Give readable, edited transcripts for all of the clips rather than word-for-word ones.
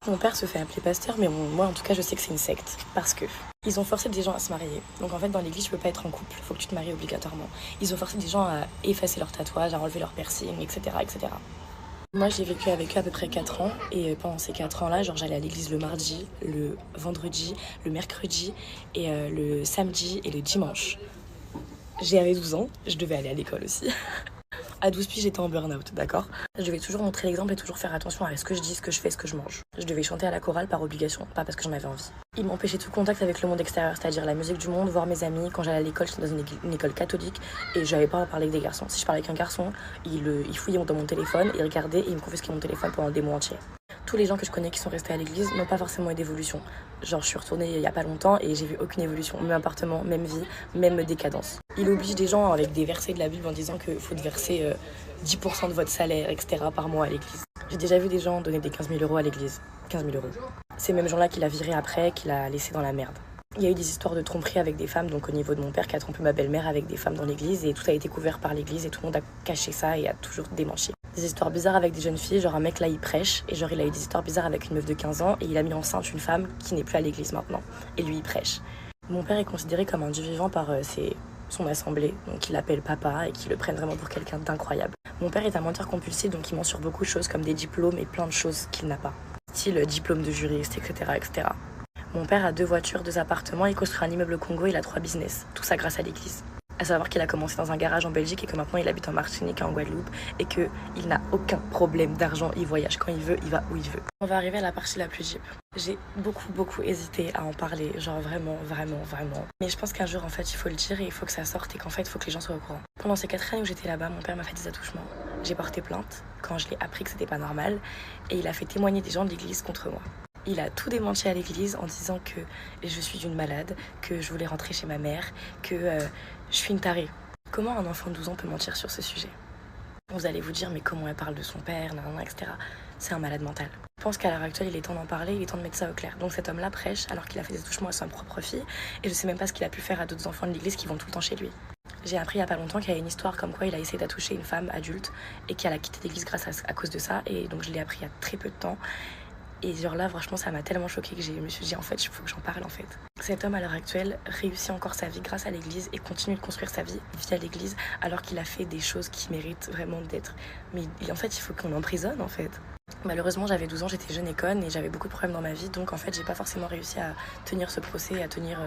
Mon père se fait appeler pasteur, mais moi en tout cas je sais que c'est une secte. Parce que ils ont forcé des gens à se marier. Donc en fait dans l'église tu peux pas être en couple, faut que tu te maries obligatoirement. Ils ont forcé des gens à effacer leurs tatouages, à enlever leurs piercings, etc. etc. Moi j'ai vécu avec eux à peu près 4 ans et pendant ces 4 ans là, genre j'allais à l'église le mardi, le vendredi, le mercredi et le samedi et le dimanche. J'avais 12 ans, je devais aller à l'école aussi. À 12 piges, j'étais en burn-out, d'accord? Je devais toujours montrer l'exemple et toujours faire attention à ce que je dis, ce que je fais, ce que je mange. Je devais chanter à la chorale par obligation, pas parce que j'en avais envie. Ils m'empêchaient tout contact avec le monde extérieur, c'est-à-dire la musique du monde, voir mes amis. Quand j'allais à l'école, j'étais dans une école catholique et j'avais pas à parler avec des garçons. Si je parlais avec un garçon, il fouillait dans mon téléphone, il regardait et il me confisquait mon téléphone pendant des mois entiers. Tous les gens que je connais qui sont restés à l'église n'ont pas forcément eu d'évolution. Genre, je suis retournée il y a pas longtemps et j'ai vu aucune évolution. Même appartement, même vie, même décadence. Il oblige des gens avec des versets de la Bible en disant qu'il faut verser 10% de votre salaire, etc. par mois à l'église. J'ai déjà vu des gens donner des 15 000 euros à l'église. 15 000 euros. Ces mêmes gens-là qu'il a viré après, qu'il a laissé dans la merde. Il y a eu des histoires de tromperie avec des femmes, donc au niveau de mon père qui a trompé ma belle-mère avec des femmes dans l'église et tout a été couvert par l'église et tout le monde a caché ça et a toujours démanché. Des histoires bizarres avec des jeunes filles, genre un mec là il prêche et genre il a eu des histoires bizarres avec une meuf de 15 ans et il a mis enceinte une femme qui n'est plus à l'église maintenant et lui il prêche. Mon père est considéré comme un dieu vivant par son assemblée, donc il l'appelle papa et qui le prennent vraiment pour quelqu'un d'incroyable. Mon père est un menteur compulsif, donc il ment sur beaucoup de choses comme des diplômes et plein de choses qu'il n'a pas. Style diplôme de juriste, etc. etc. Mon père a 2 voitures, 2 appartements, il construit un immeuble au Congo, il a 3 business. Tout ça grâce à l'église. À savoir qu'il a commencé dans un garage en Belgique et que maintenant il habite en Martinique et en Guadeloupe et qu'il n'a aucun problème d'argent, il voyage quand il veut, il va où il veut. On va arriver à la partie la plus deep. J'ai beaucoup hésité à en parler, genre vraiment. Mais je pense qu'un jour en fait il faut le dire et il faut que ça sorte et qu'en fait il faut que les gens soient au courant. Pendant ces 4 années où j'étais là-bas, mon père m'a fait des attouchements. J'ai porté plainte quand je l'ai appris que c'était pas normal et il a fait témoigner des gens de l'église contre moi. Il a tout démenti à l'église en disant que je suis une malade, que je voulais rentrer chez ma mère, que je suis une tarée. Comment un enfant de 12 ans peut mentir sur ce sujet? Vous allez vous dire, mais comment elle parle de son père, nanana, etc. C'est un malade mental. Je pense qu'à l'heure actuelle, il est temps d'en parler, il est temps de mettre ça au clair. Donc cet homme-là prêche alors qu'il a fait des attouchements à sa propre fille et je sais même pas ce qu'il a pu faire à d'autres enfants de l'église qui vont tout le temps chez lui. J'ai appris il y a pas longtemps qu'il y a une histoire comme quoi il a essayé d'attoucher une femme adulte et qu'elle a quitté l'église à cause de ça et donc je l'ai appris il y a très peu de temps. Et genre là, franchement, ça m'a tellement choquée que je me suis dit, en fait, il faut que j'en parle, en fait. Cet homme, à l'heure actuelle, réussit encore sa vie grâce à l'église et continue de construire sa vie via l'église, alors qu'il a fait des choses qui méritent vraiment d'être. Mais en fait, il faut qu'on l'emprisonne, en fait. Malheureusement, j'avais 12 ans, j'étais jeune et conne et j'avais beaucoup de problèmes dans ma vie, donc en fait, j'ai pas forcément réussi à tenir ce procès, à tenir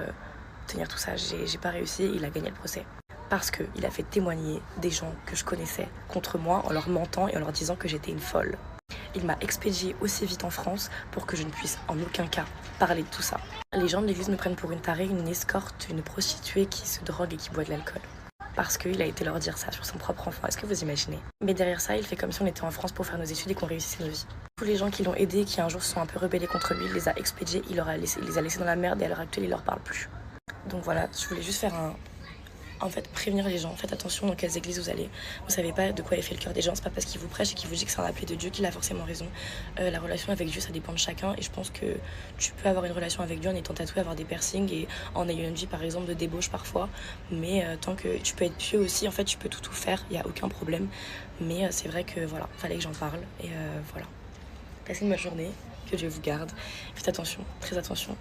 tout ça. J'ai pas réussi, il a gagné le procès. Parce qu'il a fait témoigner des gens que je connaissais contre moi en leur mentant et en leur disant que j'étais une folle. Il m'a expédiée aussi vite en France pour que je ne puisse en aucun cas parler de tout ça. Les gens de l'église me prennent pour une tarée, une escorte, une prostituée qui se drogue et qui boit de l'alcool. Parce qu'il a été leur dire ça sur son propre enfant, est-ce que vous imaginez? Mais derrière ça, il fait comme si on était en France pour faire nos études et qu'on réussissait nos vies. Tous les gens qui l'ont aidé, qui un jour se sont un peu rebellés contre lui, il les a expédiés, il les a laissés dans la merde et à l'heure actuelle, il leur parle plus. Donc voilà, je voulais juste faire prévenir les gens, faites attention dans quelles églises vous allez. Vous savez pas de quoi est fait le cœur des gens, c'est pas parce qu'il vous prêche et qu'il vous dit que c'est un appelé de Dieu qu'il a forcément raison. La relation avec Dieu, ça dépend de chacun et je pense que tu peux avoir une relation avec Dieu en étant tatoué, avoir des piercings et en ayant une vie par exemple de débauche parfois, mais tant que tu peux être pieux aussi, en fait tu peux tout faire, il y a aucun problème. Mais c'est vrai que voilà, fallait que j'en parle et voilà. Passez une bonne journée, que Dieu vous garde, faites attention, très attention.